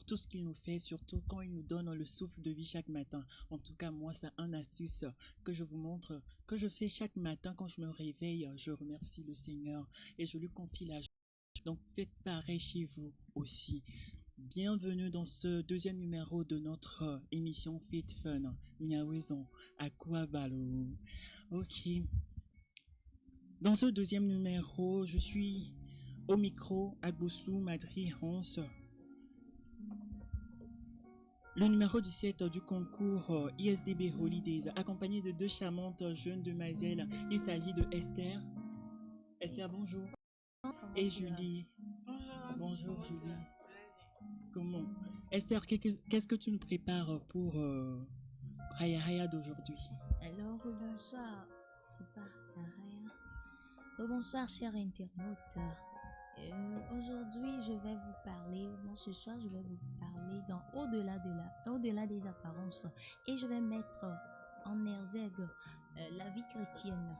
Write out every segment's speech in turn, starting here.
tout ce qu'il nous fait, surtout quand il nous donne le souffle de vie chaque matin. En tout cas, moi, c'est un astuce que je vous montre, que je fais chaque matin quand je me réveille. Je remercie le Seigneur et je lui confie la joie. Donc, faites pareil chez vous aussi. Bienvenue dans ce deuxième numéro de notre émission Fit Fun. Miaouizon, Aquabalo. Ok. Dans ce deuxième numéro, je suis au micro Agbossou Madri Hans. Le numéro 17 du concours ISDB Holidays, accompagné de deux charmantes jeunes demoiselles. Il s'agit de Esther. Esther, bonjour. Et Julie. Bonjour Julie. Comment? Esther, qu'est-ce que tu nous prépares pour Haya Haya d'aujourd'hui? Alors, bonsoir. C'est pas Haya. Bonsoir, chers internautes. Aujourd'hui, je vais vous parler, ce soir, je vais vous parler au-delà des apparences. Et je vais mettre en exergue la vie chrétienne.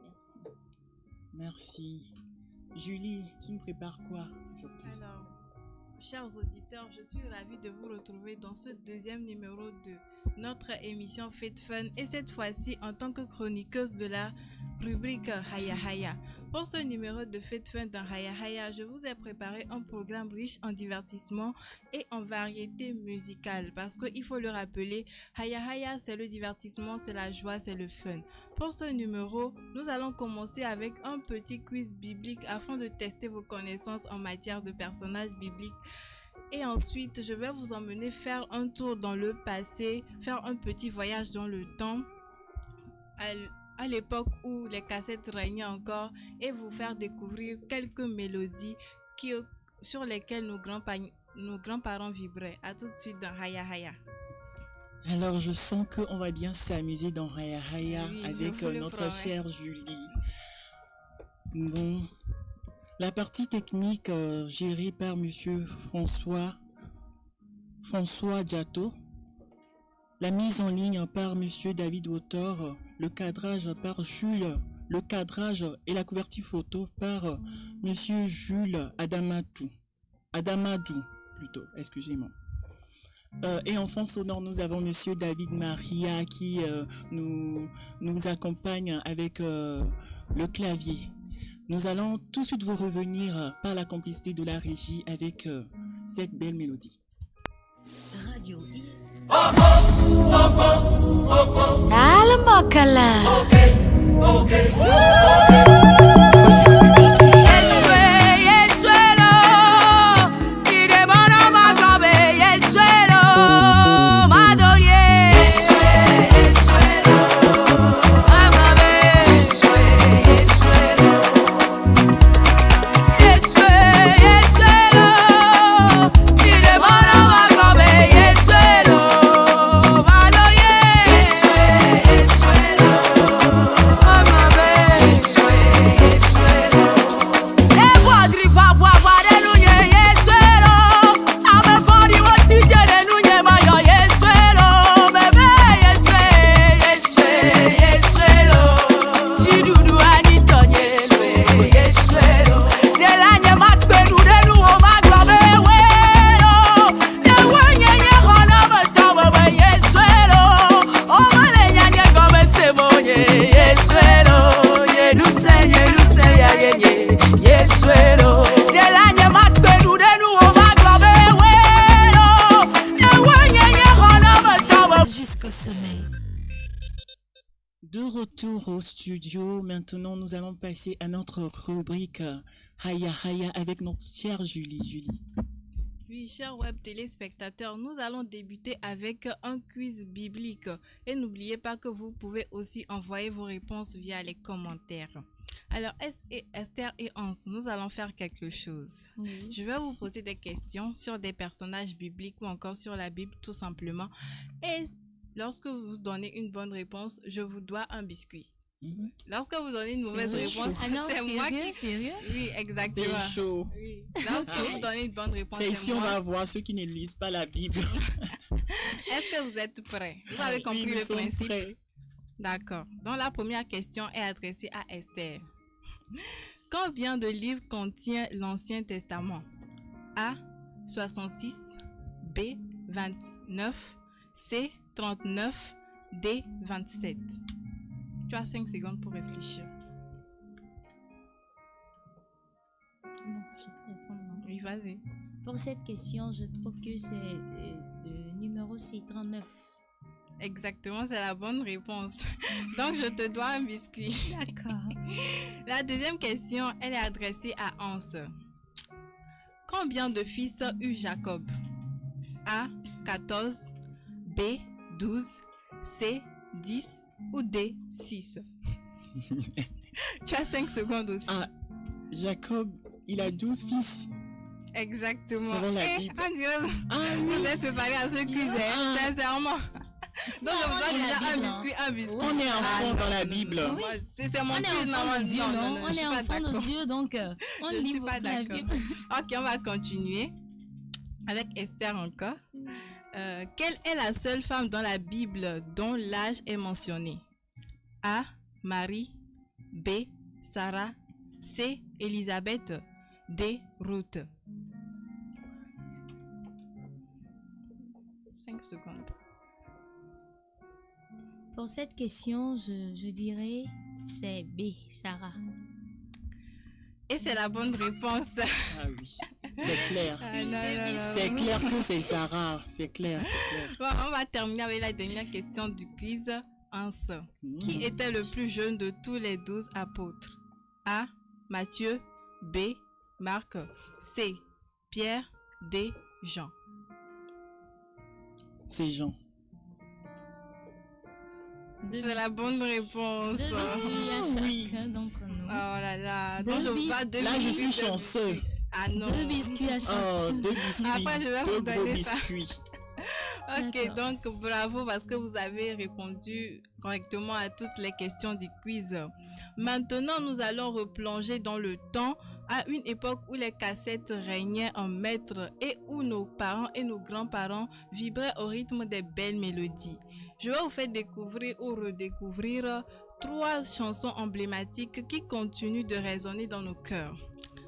Merci. Merci. Julie, tu nous prépares quoi aujourd'hui? Alors, chers auditeurs, je suis ravie de vous retrouver dans ce deuxième numéro de notre émission Fit Fun et cette fois-ci en tant que chroniqueuse de la rubrique Haya Haya. Pour ce numéro de Fit Fun dans Haya Haya, je vous ai préparé un programme riche en divertissement et en variété musicale parce qu'il faut le rappeler, Haya Haya c'est le divertissement, c'est la joie, c'est le fun. Pour ce numéro, nous allons commencer avec un petit quiz biblique afin de tester vos connaissances en matière de personnages bibliques. Et ensuite, je vais vous emmener faire un tour dans le passé, faire un petit voyage dans le temps, à l'époque où les cassettes régnaient encore, et vous faire découvrir quelques mélodies sur lesquelles nos grands-parents vibraient. À tout de suite dans Haya Haya. Alors, je sens qu'on va bien s'amuser dans Haya Haya Oui, avec notre chère Julie. Bon, la partie technique gérée par monsieur François Diato, la mise en ligne par monsieur David Autor, le cadrage par Jules, le cadrage et la couverture photo par monsieur Jules Adamadou plutôt, excusez-moi. Et en fond sonore, nous avons monsieur David Maria qui nous accompagne avec le clavier. Nous allons tout de suite vous revenir par la complicité de la régie avec cette belle mélodie. Radio Almakala. De retour au studio, maintenant nous allons passer à notre rubrique Haya Haya avec notre chère Julie. Oui, chers web téléspectateurs, nous allons débuter avec un quiz biblique. Et n'oubliez pas que vous pouvez aussi envoyer vos réponses via les commentaires. Alors, Esther et Hans, nous allons faire quelque chose. Oui. Je vais vous poser des questions sur des personnages bibliques ou encore sur la Bible tout simplement. Et lorsque vous donnez une bonne réponse, je vous dois un biscuit. Lorsque vous donnez une mauvaise réponse, c'est moi qui... Sérieux? Oui, exactement. C'est chaud. Oui. Lorsque vous donnez une bonne réponse, C'est c'est ici moi. on va voir ceux qui ne lisent pas la Bible. Est-ce que vous êtes prêts? Vous avez compris Oui, nous le sommes principe? prêts. D'accord. Donc la première question est adressée à Esther. Combien de livres contient l'Ancien Testament? A. 66, B 29, C 39, D 27. Tu as 5 secondes pour réfléchir. Bon, je peux répondre. Non? Oui, vas-y. Pour cette question, je trouve que c'est le numéro C39. Exactement, c'est la bonne réponse. Donc, je te dois un biscuit. D'accord. La deuxième question, elle est adressée à Hans. Combien de fils eut Jacob? A 14, B 12, C 10 ou D 6? Tu as 5 secondes aussi. Ah, Jacob, il a 12 fils. Exactement. Selon la Eh, Bible. on dirait Ah vous oui, êtes préparé à ce quiz, Ah. sincèrement. Donc, je vous dois on est déjà la un Bible, hein. biscuit, un biscuit. on est Ah, enfant non, dans la non, Bible. non, Oui. moi, c'est mon On est quiz, enfant non, de Dieu, non, non? non, On je est suis pas enfant de d'accord. Dieu, donc on Je ne lit suis pas beaucoup la d'accord. Bible. Ok, on va continuer avec Esther encore. Quelle est la seule femme dans la Bible dont l'âge est mentionné? A. Marie. B. Sarah. C. Élisabeth. D. Ruth. 5 secondes. Pour cette question, je dirais c'est B, Sarah. Et c'est la bonne réponse. Ah oui, c'est clair. Ah, non, non, non. C'est clair que c'est Sarah. C'est clair, c'est clair. Bon, on va terminer avec la dernière question du quiz. Hans. Qui était le plus jeune de tous les 12 apôtres? A. Matthieu. B. Marc. C. Pierre. D. Jean. C'est Jean. C'est la bonne réponse. Deux biscuits à chacun oui. d'entre nous. Oh là là. Deux Donc, je vous bis- dois deux Là, je biscuits, suis deux chanceux. biscuits. Ah non. Deux biscuits à chacun. Oh, 2 biscuits. Après, je vais vous 2 gros donner ça. biscuits. Ok, D'accord. donc bravo parce que vous avez répondu correctement à toutes les questions du quiz. Maintenant, nous allons replonger dans le temps à une époque où les cassettes régnaient en maître et où nos parents et nos grands-parents vibraient au rythme des belles mélodies. Je vais vous faire découvrir ou redécouvrir 3 chansons emblématiques qui continuent de résonner dans nos cœurs.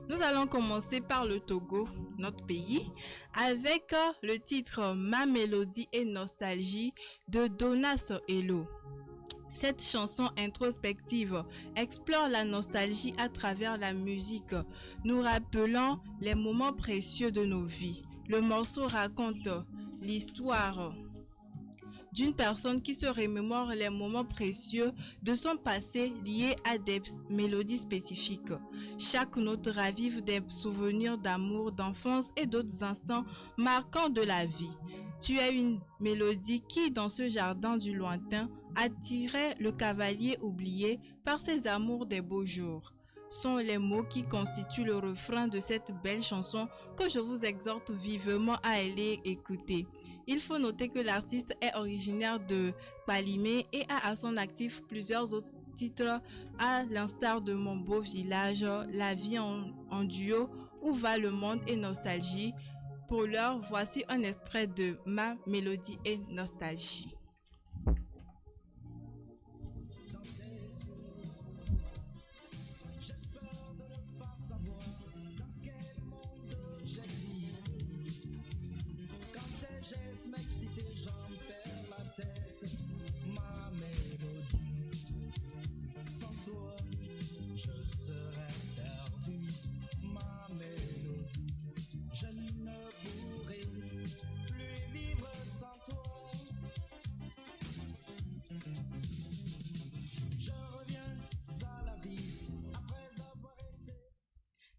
Nous allons commencer par le Togo, notre pays, avec le titre Ma mélodie et nostalgie de Donas Hello. Cette chanson introspective explore la nostalgie à travers la musique, nous rappelant les moments précieux de nos vies. Le morceau raconte l'histoire d'une personne qui se remémore les moments précieux de son passé liés à des mélodies spécifiques. Chaque note ravive des souvenirs d'amour, d'enfance et d'autres instants marquants de la vie. Tu es une mélodie qui, dans ce jardin du lointain, attirait le cavalier oublié par ses amours des beaux jours. Sont les mots qui constituent le refrain de cette belle chanson que je vous exhorte vivement à aller écouter. Il faut noter que l'artiste est originaire de Palimé et a à son actif plusieurs autres titres à l'instar de Mon beau village, La vie en duo, Où va le monde et Nostalgie. Pour l'heure, voici un extrait de Ma mélodie et nostalgie.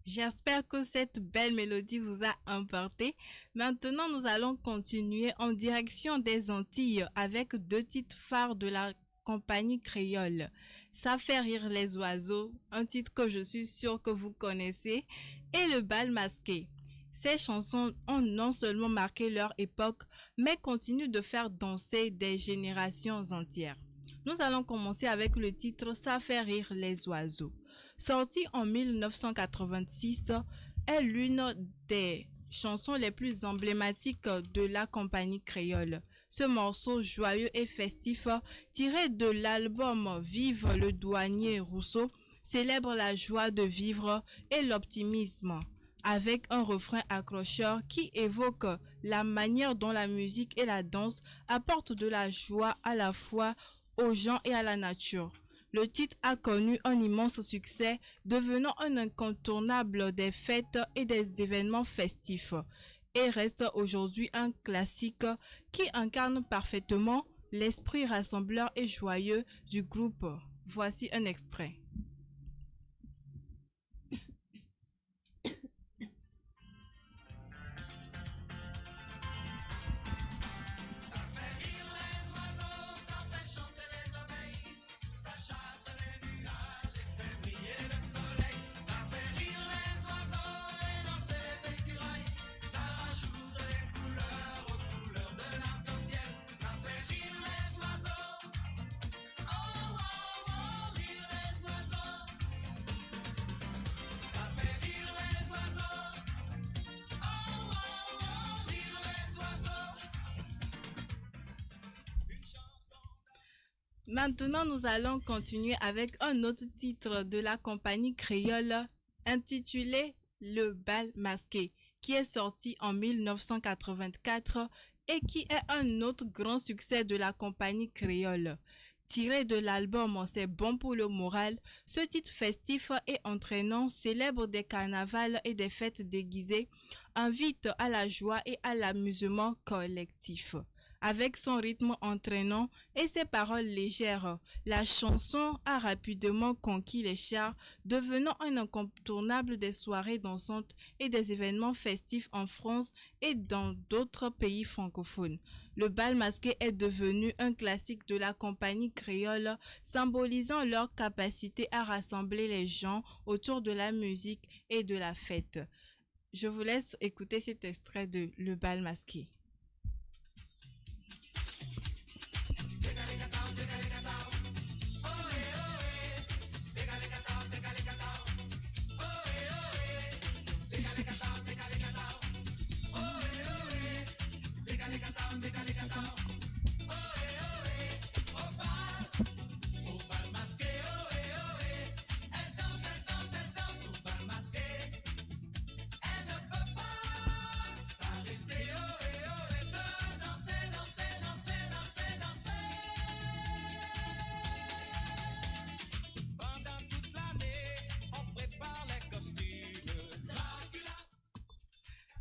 J'espère que cette belle mélodie vous a emporté. Maintenant, nous allons continuer en direction des Antilles avec 2 titres phares de la compagnie créole. Ça fait rire les oiseaux, un titre que je suis sûre que vous connaissez, et Le bal masqué. Ces chansons ont non seulement marqué leur époque, mais continuent de faire danser des générations entières. Nous allons commencer avec le titre Ça fait rire les oiseaux. Sorti en 1986, est l'une des chansons les plus emblématiques de la compagnie créole. Ce morceau joyeux et festif, tiré de l'album Vive le douanier Rousseau, célèbre la joie de vivre et l'optimisme. avec un refrain accrocheur qui évoque la manière dont la musique et la danse apportent de la joie à la fois aux gens et à la nature. Le titre a connu un immense succès, devenant un incontournable des fêtes et des événements festifs, et reste aujourd'hui un classique qui incarne parfaitement l'esprit rassembleur et joyeux du groupe. Voici un extrait. Maintenant, nous allons continuer avec un autre titre de la compagnie créole intitulé Le Bal Masqué, qui est sorti en 1984 et qui est un autre grand succès de la compagnie créole. Tiré de l'album C'est bon pour le moral, ce titre festif et entraînant célèbre des carnavals et des fêtes déguisées, invite à la joie et à l'amusement collectif. Avec son rythme entraînant et ses paroles légères, la chanson a rapidement conquis les charts, devenant un incontournable des soirées dansantes et des événements festifs en France et dans d'autres pays francophones. Le bal masqué est devenu un classique de la compagnie créole, symbolisant leur capacité à rassembler les gens autour de la musique et de la fête. Je vous laisse écouter cet extrait de Le Bal Masqué.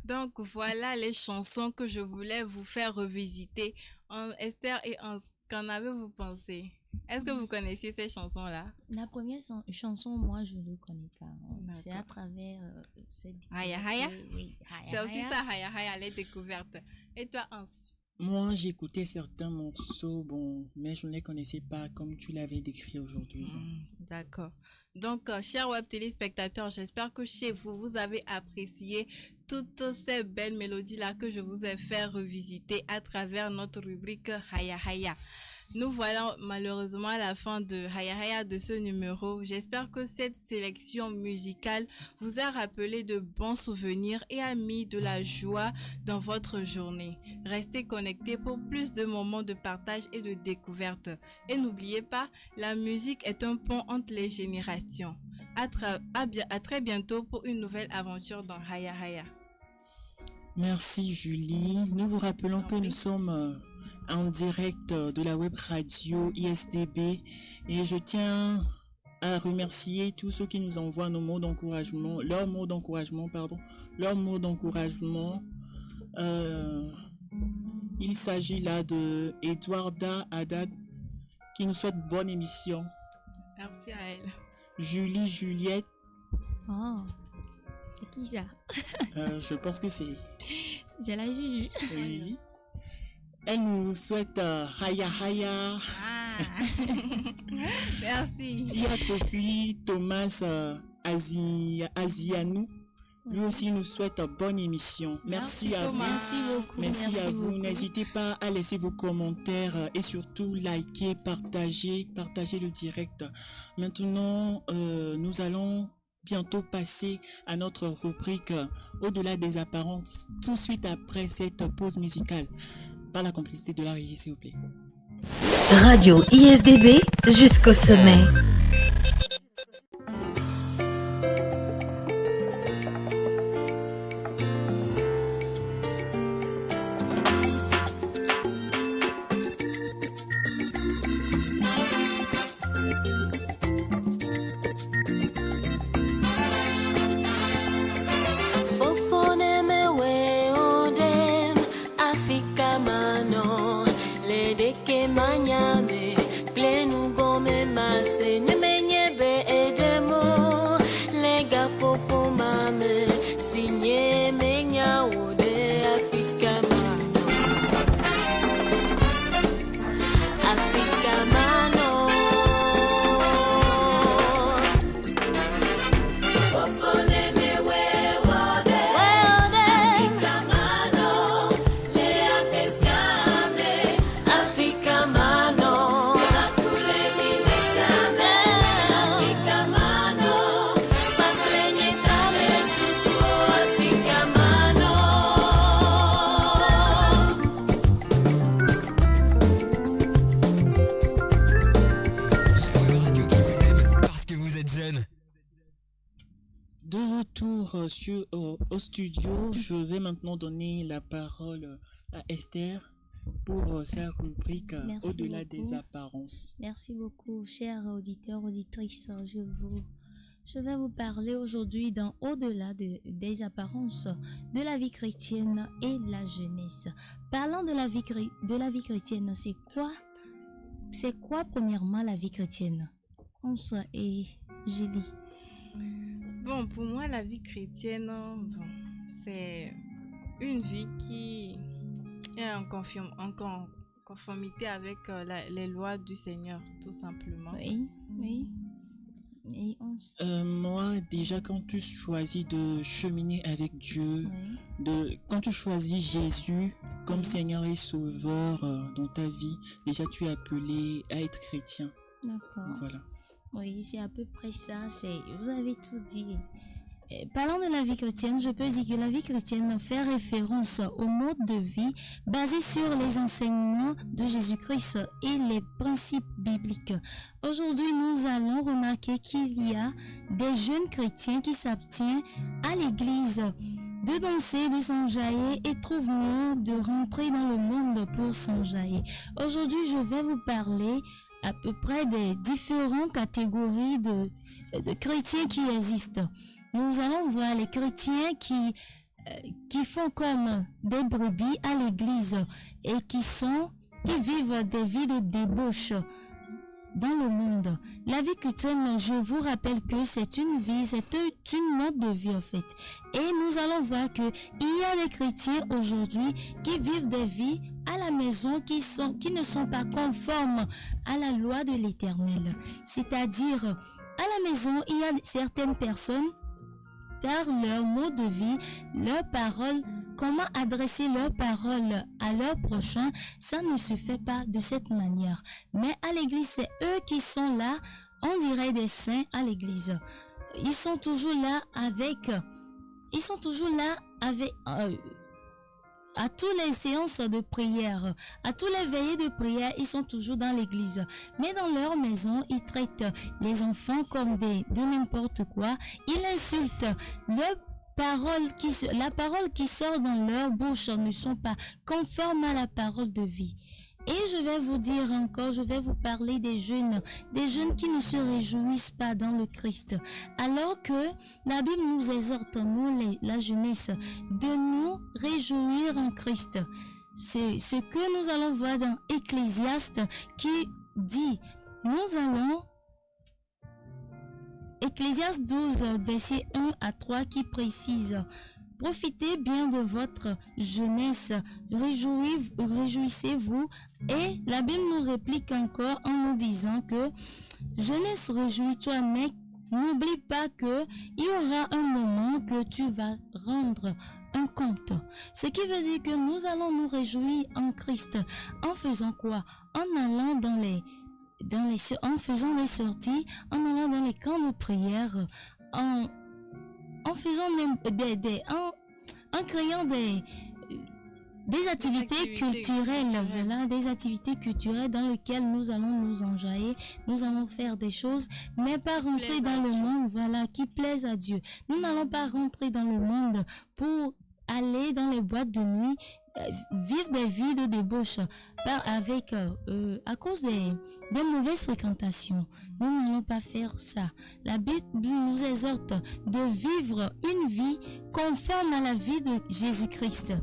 Donc voilà les chansons que je voulais vous faire revisiter. Esther et Hans, qu'en avez-vous pensé? Est-ce que vous connaissiez ces chansons-là? La première chanson, moi, je ne connais pas. C'est à D'accord. travers cette Haya découverte Haya? que- Oui, Haya C'est aussi Haya. ça, Haya Haya, les découvertes. Et toi, Hans? Moi, j'écoutais certains morceaux, bon, mais je ne les connaissais pas comme tu l'avais décrit aujourd'hui. D'accord. Donc, chers web téléspectateurs, j'espère que chez vous, vous avez apprécié toutes ces belles mélodies-là que je vous ai fait revisiter à travers notre rubrique Haya Haya. Nous voilà malheureusement à la fin de Haya Haya de ce numéro. J'espère que cette sélection musicale vous a rappelé de bons souvenirs et a mis de la joie dans votre journée. Restez connectés pour plus de moments de partage et de découverte. Et n'oubliez pas, la musique est un pont entre les générations. À très bientôt pour une nouvelle aventure dans Haya Haya. Merci Julie. Nous vous rappelons que nous sommes en direct de la web radio ISDB et je tiens à remercier tous ceux qui nous envoient leurs mots d'encouragement. Il s'agit là de Edwarda Haddad qui nous souhaite bonne émission. Merci à elle. Julie Juliette, Oh, c'est qui ça? je pense que c'est... C'est la Juju. Oui. Elle nous souhaite Haya Haya. Ah. Merci. Il y a depuis Thomas Asianou. Lui aussi nous souhaite bonne émission. Merci à Thomas. vous. Merci beaucoup. Merci à vous. beaucoup. N'hésitez pas à laisser vos commentaires et surtout liker, partager le direct. Maintenant, nous allons bientôt passer à notre rubrique Au-delà des apparences, tout de suite après cette pause musicale. Par la complicité de la régie, s'il vous plaît. Radio ISDB jusqu'au sommet. retour au studio. Je vais maintenant donner la parole à Esther pour sa rubrique Merci Au-delà beaucoup. des apparences. Merci beaucoup, chers auditeurs, auditrices. Je vais vous parler aujourd'hui dans Au-delà des apparences de la vie chrétienne et la jeunesse. Parlant de la vie chrétienne, c'est quoi premièrement la vie chrétienne? Once et Julie. Bon, pour moi, la vie chrétienne, c'est une vie qui est en conformité avec les lois du Seigneur, tout simplement. Oui. Et Moi, déjà, quand tu choisis de cheminer avec Dieu, oui. quand tu choisis Jésus comme Oui. Seigneur et Sauveur dans ta vie, déjà tu es appelé à être chrétien. D'accord. Voilà. Oui, c'est à peu près ça. Vous avez tout dit. Parlant de la vie chrétienne, je peux dire que la vie chrétienne fait référence au mode de vie basé sur les enseignements de Jésus-Christ et les principes bibliques. Aujourd'hui, nous allons remarquer qu'il y a des jeunes chrétiens qui s'abstiennent à l'église de danser, de s'enjailler et trouvent mieux de rentrer dans le monde pour s'enjailler. Aujourd'hui, je vais vous parler à peu près des différentes catégories de chrétiens qui existent. Nous allons voir les chrétiens qui font comme des brebis à l'église et qui vivent des vies de débauche dans le monde. La vie chrétienne, je vous rappelle que c'est une mode de vie en fait. Et nous allons voir que il y a des chrétiens aujourd'hui qui vivent des vies à la maison qui ne sont pas conformes à la loi de l'Éternel. C'est-à-dire, à la maison, il y a certaines personnes par leur mode de vie, leurs paroles, comment adresser leurs paroles à leur prochain, ça ne se fait pas de cette manière. Mais à l'église, c'est eux qui sont là, on dirait des saints à l'église. Ils sont toujours là à toutes les séances de prière, à tous les veillées de prière, ils sont toujours dans l'église. Mais dans leur maison, ils traitent les enfants comme de n'importe quoi. Ils insultent. La parole qui sort dans leur bouche ne sont pas conformes à la parole de vie. Et je vais vous dire encore, je vais vous parler des jeunes qui ne se réjouissent pas dans le Christ. Alors que la Bible nous exhorte, nous, la jeunesse, de nous réjouir en Christ. C'est ce que nous allons voir dans Ecclésiaste qui dit, Ecclésiaste 12, verset 1 à 3 qui précise: profitez bien de votre jeunesse, réjouissez-vous. Et la Bible nous réplique encore en nous disant que jeunesse, réjouis-toi, mais n'oublie pas que il y aura un moment que tu vas rendre un compte. Ce qui veut dire que nous allons nous réjouir en Christ. En faisant quoi? En allant en faisant des sorties, en allant dans les camps de prière, en faisant en créant des activités culturelles, voilà, des activités culturelles dans lesquelles nous allons nous enjailler, nous allons faire des choses, mais pas rentrer dans le monde, voilà, qui plaisent à Dieu. Nous n'allons pas rentrer dans le monde pour aller dans les boîtes de nuit, vivre des vies de débauche à cause des mauvaises fréquentations. Nous n'allons pas faire ça. La Bible nous exhorte de vivre une vie conforme à la vie de Jésus-Christ.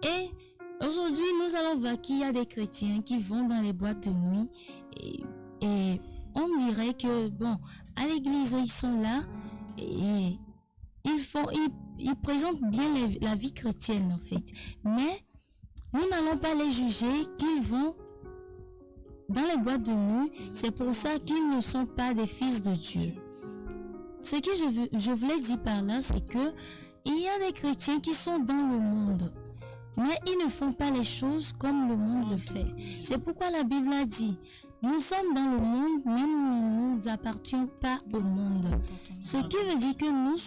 Et aujourd'hui, nous allons voir qu'il y a des chrétiens qui vont dans les boîtes de nuit et on dirait que, bon, à l'église, ils sont là et ils présentent bien la vie chrétienne en fait. Mais nous n'allons pas les juger qu'ils vont dans les boîtes de nuit. C'est pour ça qu'ils ne sont pas des fils de Dieu. Ce que je voulais dire par là, c'est que il y a des chrétiens qui sont dans le monde, mais ils ne font pas les choses comme le monde le fait. C'est pourquoi la Bible a dit: nous sommes dans le monde, mais nous ne nous appartenons pas au monde. Ce qui veut dire que nous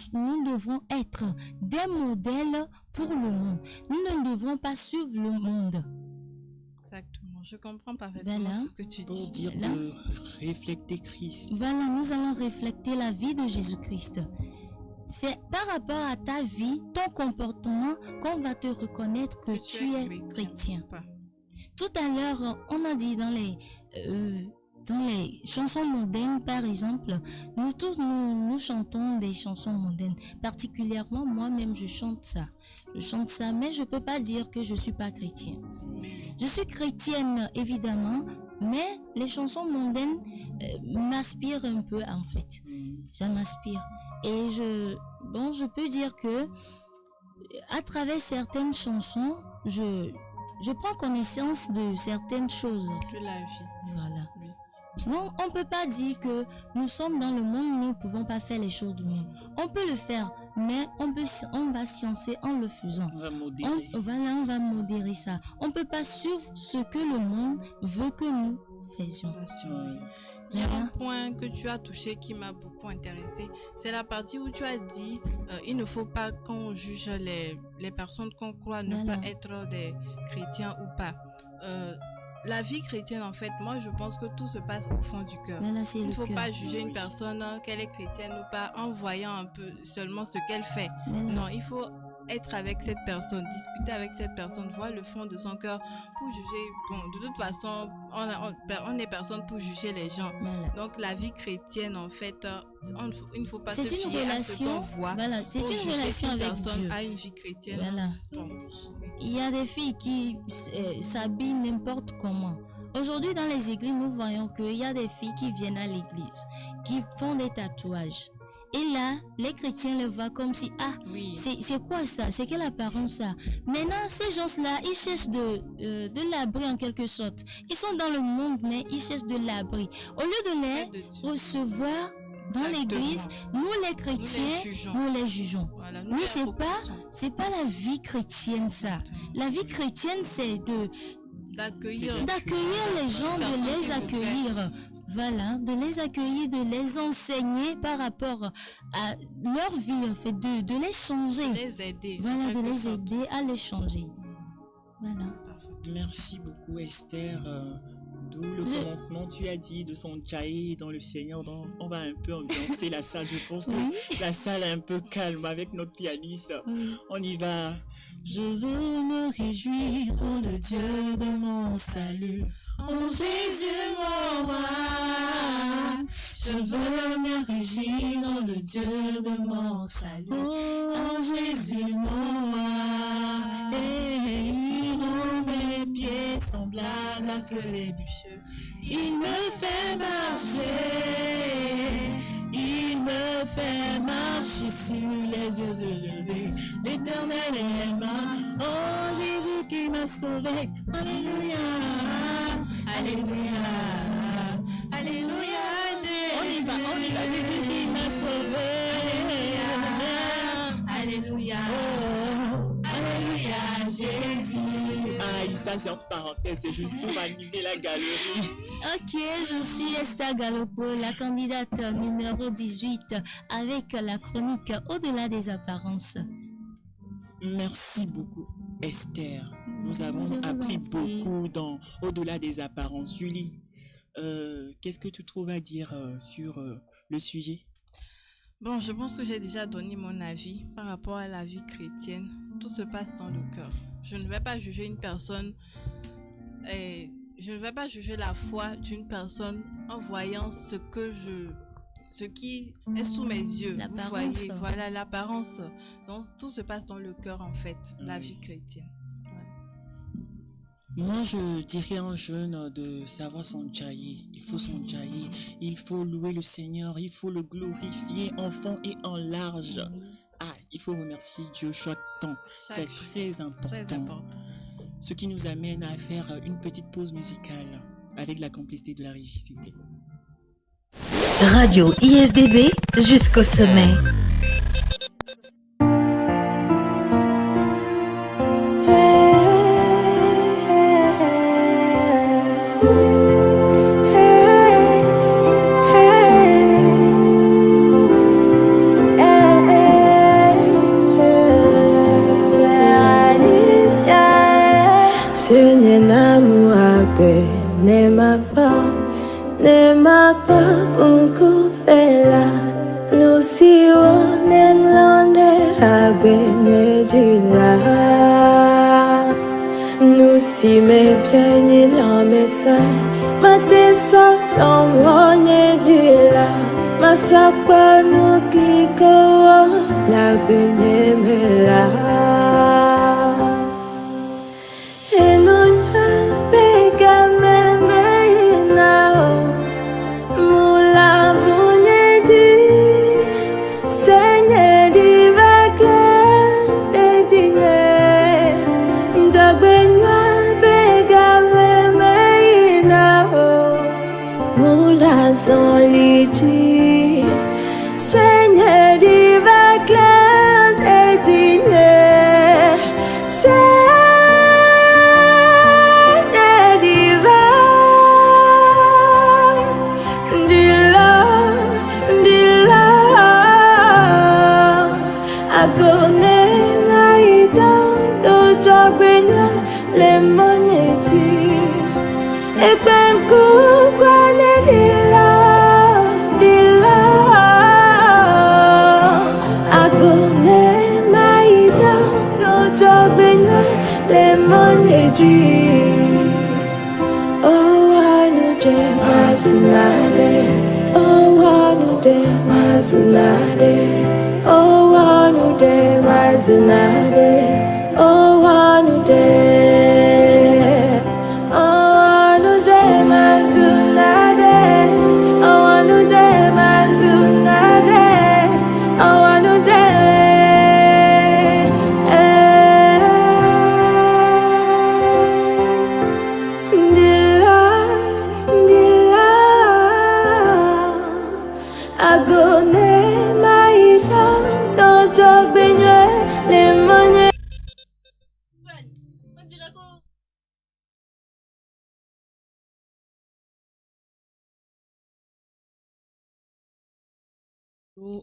devons être des modèles pour le monde. Nous ne devons pas suivre le monde. Exactement, je comprends parfaitement Voilà. ce que tu dis. Pour dire Là. de refléter Christ. Voilà, nous allons refléter la vie de Jésus-Christ. c'est par rapport à ta vie, ton comportement, qu'on va te reconnaître que tu es chrétien. Tout à l'heure, on a dit dans les chansons mondaines, par exemple, nous tous, nous chantons des chansons mondaines. Particulièrement, moi-même, je chante ça. Mais je peux pas dire que je suis pas chrétien. Je suis chrétienne, évidemment, mais les chansons mondaines m'inspirent un peu, en fait. Ça m'inspire. Et je peux dire que à travers certaines chansons, je prends connaissance de certaines choses. De la vie. Voilà. Oui. Non, on ne peut pas dire que nous sommes dans le monde, nous ne pouvons pas faire les choses du monde. On peut le faire, mais on va sciencer en le faisant. On va modérer. On va modérer ça. On ne peut pas suivre ce que le monde veut que nous faisions. Il y a un point que tu as touché qui m'a beaucoup intéressé. C'est la partie où tu as dit il ne faut pas qu'on juge les personnes qu'on croit ne pas être des chrétiens ou pas. La vie chrétienne, en fait, moi, je pense que tout se passe au fond du cœur. Il ne faut pas juger une personne qu'elle est chrétienne ou pas en voyant un peu seulement ce qu'elle fait. Non, il faut être avec cette personne, discuter avec cette personne, voir le fond de son cœur pour juger. Bon, de toute façon, on est personne pour juger les gens. Donc, la vie chrétienne, en fait, il ne faut pas se fier à ce qu'on voit. C'est une relation avec personne Dieu. a une vie chrétienne. Il y a des filles qui s'habillent n'importe comment. Aujourd'hui, dans les églises, nous voyons qu'il y a des filles qui viennent à l'église, qui font des tatouages. Et là, les chrétiens le voient comme si, c'est quoi ça? C'est quelle apparence ça? Maintenant, ces gens-là, ils cherchent de l'abri en quelque sorte. Ils sont dans le monde, mais ils cherchent de l'abri. Au lieu de les recevoir dans l'église, nous les chrétiens, nous les jugeons. Voilà, mais c'est pas la vie chrétienne, ça. La vie chrétienne, c'est d'accueillir les gens, de les accueillir. Voilà, de les accueillir, de les enseigner par rapport à leur vie, en fait, de les changer. De les aider. Voilà, de les aider à les changer. Voilà. Merci beaucoup, Esther. D'où le commencement, tu as dit de son Tchaï dans le Seigneur. Donc, on va un peu ambiancer la salle. Je pense que la salle est un peu calme avec notre pianiste. On y va. Je veux me réjouir en le Dieu de mon salut. En Jésus mon roi. Je veux me réjouir en le Dieu de mon salut. En Jésus mon roi. Et il rend mes pieds semblables à ceux des bûcheux. Il me fait marcher. Il me fait marcher sur les yeux élevés. L'Éternel est ma. Oh Jésus qui m'a sauvé. Alléluia. Alléluia. Alléluia. On y va. Jésus qui m'a sauvé. Alléluia. Oh, alléluia, Jésus. Aïe, ça c'est entre parenthèses, c'est juste pour animer la galerie. Ok, je suis Esther Galopo, la candidate numéro 18 avec la chronique Au-delà des apparences. Merci beaucoup, Esther. Nous avons appris beaucoup dans Au-delà des apparences. Julie, qu'est-ce que tu trouves à dire sur le sujet? Bon, je pense que j'ai déjà donné mon avis par rapport à la vie chrétienne. Tout se passe dans le cœur. Je ne vais pas juger une personne et je ne vais pas juger la foi d'une personne en voyant ce qui est sous mes yeux. Vous voyez, voilà l'apparence. Donc, tout se passe dans le cœur en fait, la vie chrétienne. Moi, je dirais aux jeunes de savoir son Tchaï. Il faut son Tchaï. Il faut louer le Seigneur. Il faut le glorifier en fond et en large. Il faut remercier Dieu chaque temps. C'est très important. Ce qui nous amène à faire une petite pause musicale avec la complicité de la régie, s'il vous plaît. Radio ISDB jusqu'au sommet. Nemakpa kung kupela, no Nusiwo nenglande abenejila Nusime pianyi lamesa Matesa samonyejila Masakpa nukliko la benyemela Enunya bega meme inao Mula bunyeji Senye divakle de dinye Njagbenywa bega meme inao Mula zonliji Senye divakle de dinye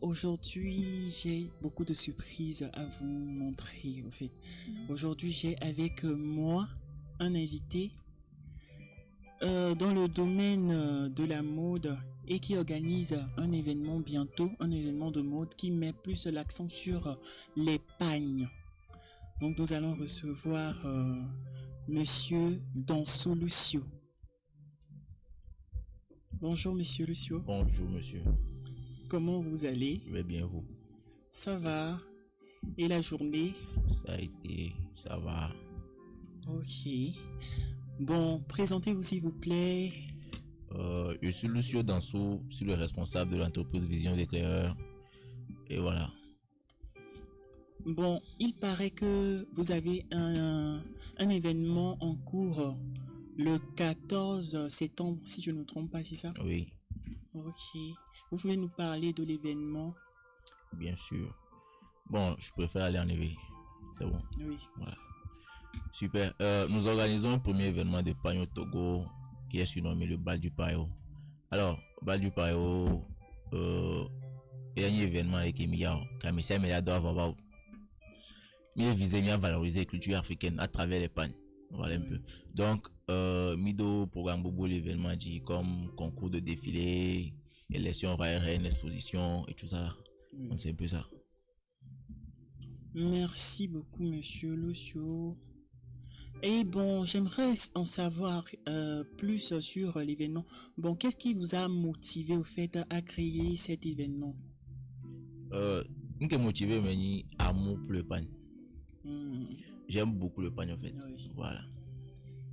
Aujourd'hui, j'ai beaucoup de surprises à vous montrer, en fait. Aujourd'hui, j'ai avec moi un invité dans le domaine de la mode et qui organise un événement bientôt, un événement de mode qui met plus l'accent sur les pagnes. Donc, nous allons recevoir Monsieur Danso Lucio. Bonjour, Monsieur Lucio. Bonjour, monsieur. Comment vous allez? Je vais bien, vous? Ça va. Et la journée? Ça a été, ça va. Ok. Bon, présentez-vous s'il vous plaît. Je suis Lucio Danso, je suis le responsable de l'entreprise Vision d'éclaireur. Et voilà. Bon, il paraît que vous avez un événement en cours le 14 septembre, si je ne me trompe pas, c'est ça? Oui, Ok. Vous pouvez nous parler de l'événement? bien sûr. Bon, je préfère aller en éveil. C'est bon. Oui. Voilà. Super. Nous organisons un premier événement de Pagne au Togo qui est surnommé le Bal du Payo. Alors, Bal du Payo, il y a un événement avec Emilia, comme ça, mais il doit avoir. Il visait à valoriser la culture africaine à travers les pagnes. Voilà un peu. Donc, Mido programme beaucoup l'événement dit comme concours de défilé, élection reine, exposition et tout ça. Donc, c'est un peu ça. Merci beaucoup, Monsieur Lucio. Et bon, j'aimerais en savoir plus sur l'événement. Bon, qu'est-ce qui vous a motivé au fait à créer cet événement? Une qui est motivé, mais amour pour le pagne. Hmm. J'aime beaucoup le pagne en fait. Oui. Voilà.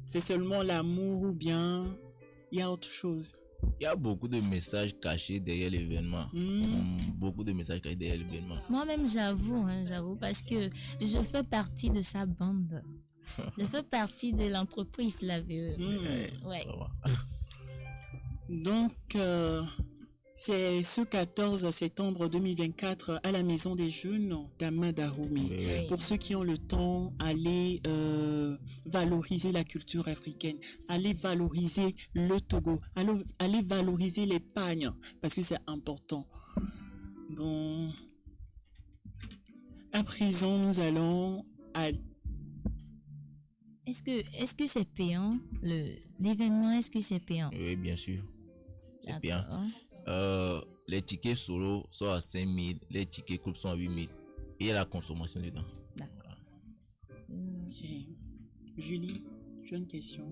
C'est seulement l'amour ou bien il y a autre chose? Il y a beaucoup de messages cachés derrière l'événement. Beaucoup de messages cachés derrière l'événement. Moi-même, j'avoue, parce que je fais partie de sa bande. Je fais partie de l'entreprise, la VE. Ouais. Ça va. Donc, c'est ce 14 septembre 2024 à la Maison des Jeunes d'Amadaroumi. Oui. Pour ceux qui ont le temps, allez valoriser la culture africaine, allez valoriser le Togo, allez valoriser les pagnes, parce que c'est important. Bon, à présent, nous allons à... Est-ce que c'est payant l'événement? Est-ce que c'est payant? Oui, bien sûr. C'est bien. D'accord. les tickets solo sont à 5 000, les tickets groupe sont à 8 000. Et il y a la consommation dedans. D'accord. Ok. Julie, tu as une question?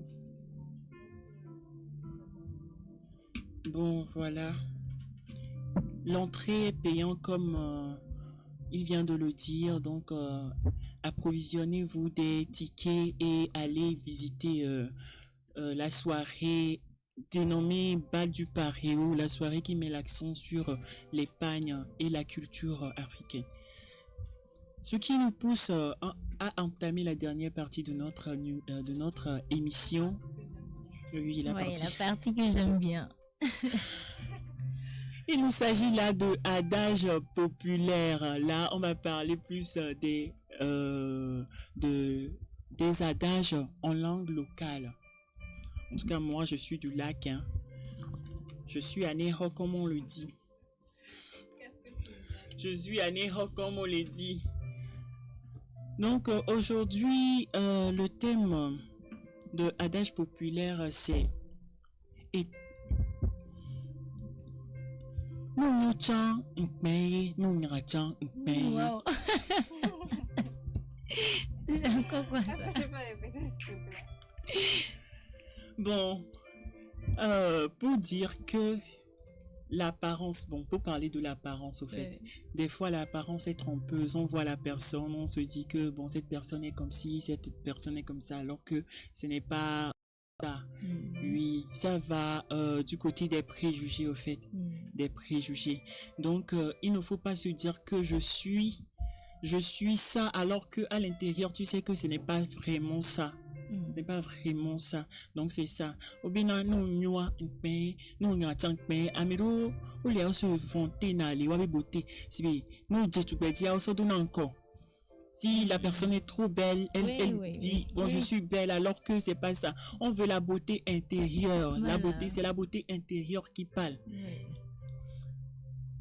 Bon, voilà. L'entrée est payante comme il vient de le dire. Donc, approvisionnez-vous des tickets et allez visiter la soirée dénommée Bal du Paréo, la soirée qui met l'accent sur l'épargne et la culture africaine. Ce qui nous pousse à entamer la dernière partie de notre émission. Oui, la partie que j'aime bien. Il nous s'agit là de adages populaires. Là, on va parler plus des adages en langue locale. En tout cas, moi, je suis du lac. Hein. Je suis à Neho, comme on le dit. Je suis à Neho, comme on le dit. Donc, aujourd'hui, le thème de adage populaire, c'est Wow. C'est encore quoi ça? Je peux répéter, s'il te plaît. Bon, pour dire que l'apparence, bon, pour parler de l'apparence au fait, des fois l'apparence est trompeuse, on voit la personne, on se dit que bon, cette personne est comme ci, cette personne est comme ça, alors que ce n'est pas ça. Oui, ça va du côté des préjugés au fait, des préjugés. Donc, il ne faut pas se dire que je suis ça, alors que à l'intérieur, tu sais que ce n'est pas vraiment ça. Ce n'est pas vraiment ça. Donc, c'est ça. Obina, nous, nous, amiro, ou les autres fontaines, les wabi beauté. Si nous, tu peux dire, encore. Si la personne est trop belle, elle dit, bon, je suis belle, alors que c'est pas ça. On veut la beauté intérieure. Voilà. La beauté, c'est la beauté intérieure qui parle.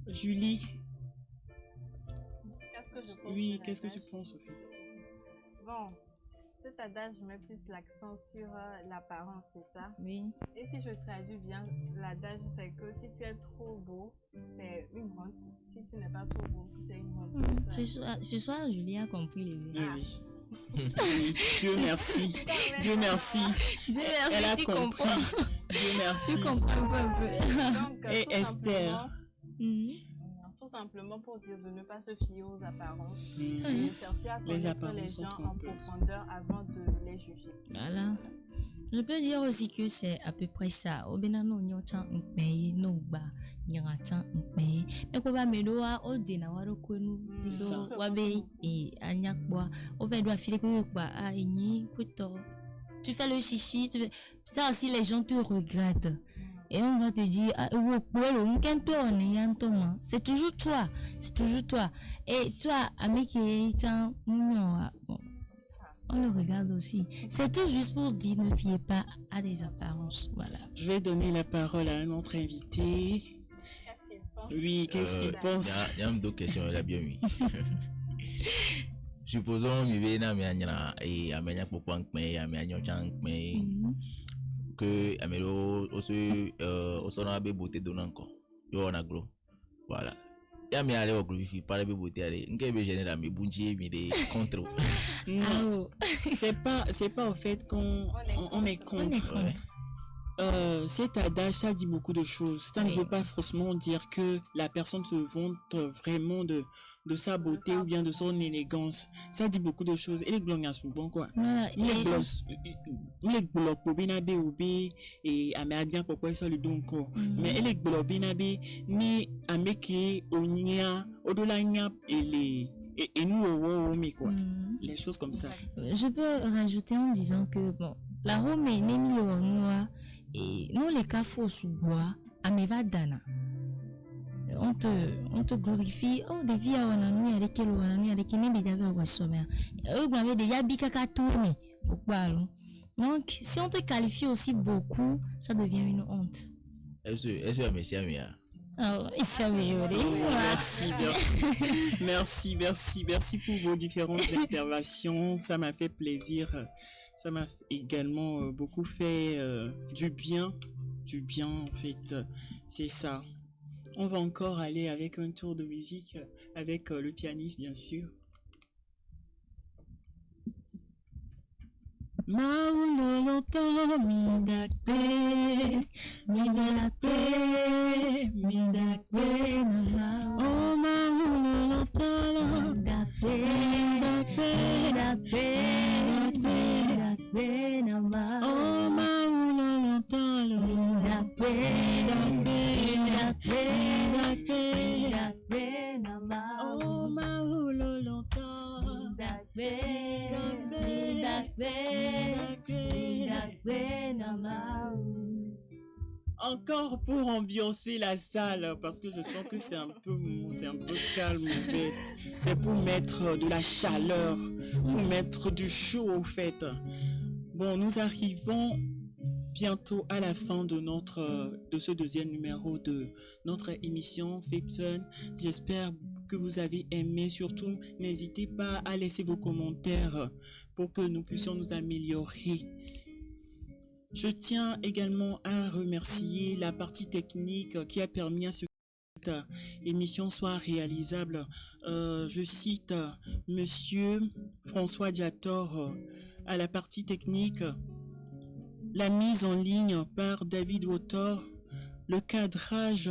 Julie. Qu'est-ce que tu penses, Sophie? Bon, cet adage met plus l'accent sur l'apparence, c'est ça? Oui. Et si je traduis bien, l'adage, c'est que si tu es trop beau, c'est une honte. Si tu n'es pas trop beau, c'est une honte. Ce soir, Julie a compris les mots. Oui. Dieu merci. Dieu merci. Dieu merci, elle a tu compris. comprends. Dieu merci. Tu comprends un peu. Donc, et Esther. Tout simplement pour dire de ne pas se fier aux apparences et chercher à connaître les gens en profondeur avant de les juger. Voilà. Je peux dire aussi que c'est à peu près ça. Au Bénin, nous avons mais nous ba nyangachan mais pour pas me doa au dina waro kwenu do wabe et anyakwa au fait doit filer que ba a ni kuto. Tu fais le chichi, ça aussi les gens te regardent. Et on va te dire, c'est toujours toi, c'est toujours toi. Et toi, ami qui est on le regarde aussi. C'est tout juste pour dire, ne fiez pas à des apparences. Voilà. Je vais donner la parole à un autre invité. Oui, qu'est-ce qu'il pense? Il y a deux questions, il a bien mis. Supposons que amelo oso na be beauté don encore yo na glo voilà ya mi ale o glorifie parler be beauté ale nke be général mi bunji mi de contre. Non, c'est pas au fait qu'on est contre. Cet adage, ça dit beaucoup de choses. Ça ne veut pas forcément dire que la personne se vante vraiment de sa beauté ou bien de son élégance. Ça dit beaucoup de choses. Et les blonds sont bons quoi. Les blocs pour binabe ou b et américain pourquoi ça le don quoi. Mais les blocs binabe ni américain onia odolania et nous mais quoi. Les choses comme ça. Je peux rajouter en disant que bon, la Rome est née noire. Et nous les cas faux sous bois ameva dana on te glorifie oh des vies on a mis avec elle on a mis avec elle des avait au sommet on avait des yabi kaka tourné pourquoi donc si on te qualifie aussi beaucoup ça devient une honte. Est-ce merci Amia? Oh, merci pour vos différentes interventions, ça m'a fait plaisir. Ça m'a également beaucoup fait du bien en fait, c'est ça. On va encore aller avec un tour de musique avec le pianiste, bien sûr. Maulolota, midakbe, midakbe, midakbe, oh maulolota, midakbe, midakbe, midakbe, oh maulolota, midakbe, midakbe, midakbe, oh maulolota, encore pour ambiancer la salle, parce que je sens que c'est un peu mou, c'est un peu calme en fait. C'est pour mettre de la chaleur, pour mettre du chaud au fait. Bon, nous arrivons bientôt à la fin de ce deuxième numéro de notre émission Fate Fun. J'espère que vous avez aimé. Surtout, n'hésitez pas à laisser vos commentaires pour que nous puissions nous améliorer. Je tiens également à remercier la partie technique qui a permis à ce que cette émission soit réalisable. Je cite Monsieur François Diator à la partie technique. La mise en ligne par David Wotor, le cadrage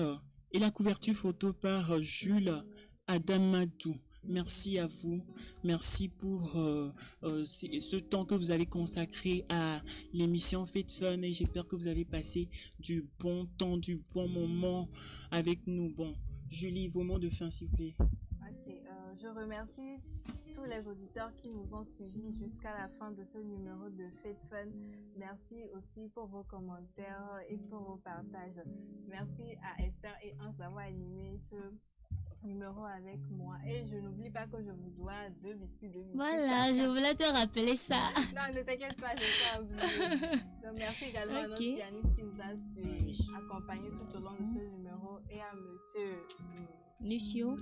et la couverture photo par Jules Adamadou. Merci à vous. Merci pour ce temps que vous avez consacré à l'émission Fate Fun et j'espère que vous avez passé du bon temps, du bon moment avec nous. Bon, Julie, vos mots de fin, s'il vous plaît. Ok, je remercie tous les auditeurs qui nous ont suivis jusqu'à la fin de ce numéro de Fate Fun. Merci aussi pour vos commentaires et pour vos partages. Merci à Esther et Hans d'avoir animé ce numéro avec moi. Et je n'oublie pas que je vous dois 2 biscuits. Voilà, je voulais te rappeler ça. Non, ne t'inquiète pas, je vais pas oublier. Donc, merci également à notre pianiste qui nous a accompagnés tout au long de ce numéro et à monsieur Lucio.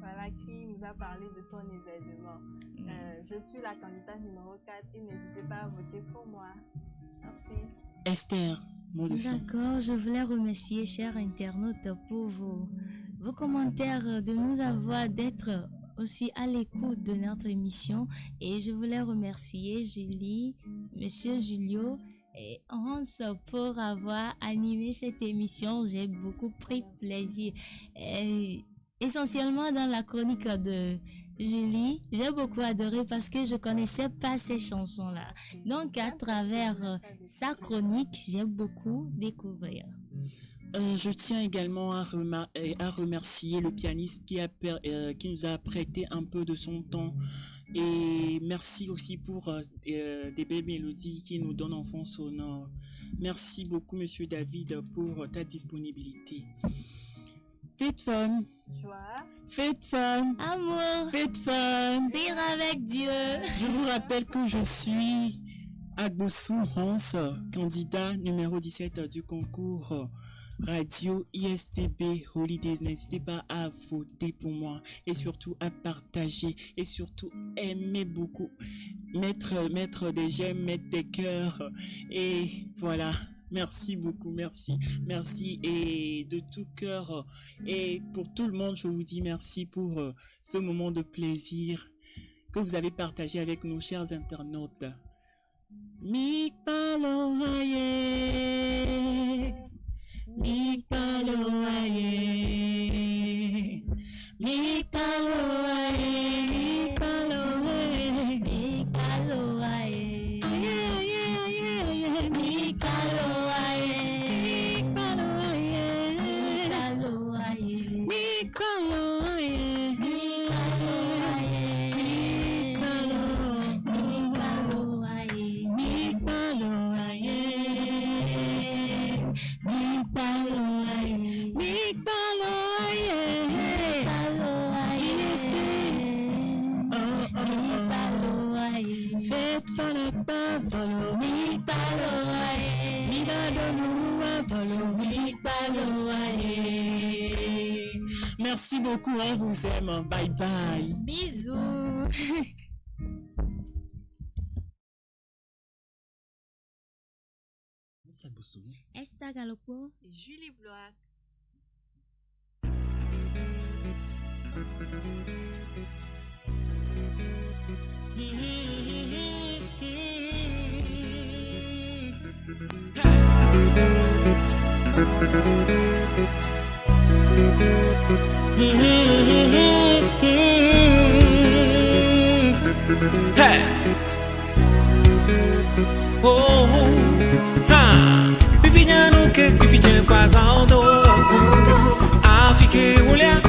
Voilà, qui nous a parlé de son événement. Je suis la candidate numéro 4 et n'hésitez pas à voter pour moi. Merci. Esther, mot de fin. D'accord, je voulais remercier, chers internautes, pour vos commentaires, de nous avoir, d'être aussi à l'écoute de notre émission. Et je voulais remercier Julie, Monsieur Julio et Hans pour avoir animé cette émission. J'ai beaucoup pris plaisir. Et essentiellement dans la chronique de Julie, j'ai beaucoup adoré parce que je connaissais pas ces chansons-là. Donc à travers sa chronique, j'ai beaucoup découvert. Je tiens également à remercier le pianiste qui nous a prêté un peu de son temps. Et merci aussi pour des belles mélodies qui nous donnent en fond sonore. Merci beaucoup, Monsieur David, pour ta disponibilité. Fate Fun. Joie. Fate Fun. Amour. Fate Fun. Rire avec Dieu. Je vous rappelle que je suis Agbossou Hans, candidat numéro 17 du concours Radio ISTB Holidays. N'hésitez pas à voter pour moi et surtout à partager et surtout aimer beaucoup, mettre des j'aime, mettre des cœurs et voilà. Merci beaucoup, merci et de tout cœur et pour tout le monde je vous dis merci pour ce moment de plaisir que vous avez partagé avec nos chers internautes. Mikpaloaye, Mikpaloaye, Mikpaloaye, Mikpaloaye, Mikpaloaye, Mikpaloaye, Mikpaloaye, Mikpaloaye, Fate fun pas follow me paloaye, mi va de follow me paloaye. Merci beaucoup, on vous aime, bye bye. Bisous. Esta Galopo. Et Julie Blois. Hey. Oh, ha. Vivignano che vivigne quasando. Affiché volia